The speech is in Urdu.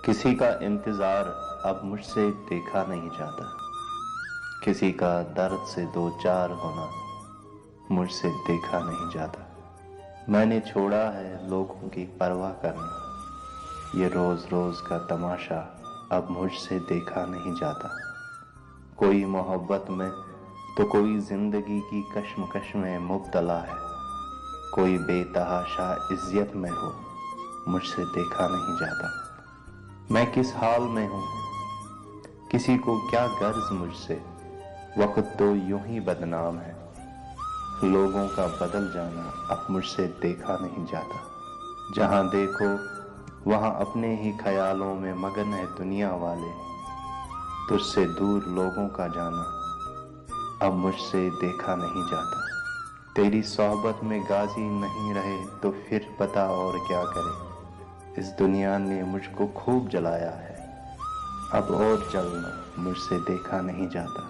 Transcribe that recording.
کسی کا انتظار اب مجھ سے دیکھا نہیں جاتا، کسی کا درد سے دو چار ہونا مجھ سے دیکھا نہیں جاتا۔ میں نے چھوڑا ہے لوگوں کی پرواہ کرنا، یہ روز روز کا تماشا اب مجھ سے دیکھا نہیں جاتا۔ کوئی محبت میں تو کوئی زندگی کی کشمکش میں مبتلا ہے، کوئی بے تحاشا اذیت میں ہو مجھ سے دیکھا نہیں جاتا۔ میں کس حال میں ہوں، کسی کو کیا غرض مجھ سے، وقت تو یوں ہی بدنام ہے، لوگوں کا بدل جانا اب مجھ سے دیکھا نہیں جاتا۔ جہاں دیکھو وہاں اپنے ہی خیالوں میں مگن ہے دنیا والے، تجھ سے دور لوگوں کا جانا اب مجھ سے دیکھا نہیں جاتا۔ تیری صحبت میں غازی نہیں رہے تو پھر بتا اور کیا کرے، اس دنیا نے مجھ کو خوب جلایا ہے، اب اور جلنا مجھ سے دیکھا نہیں جاتا۔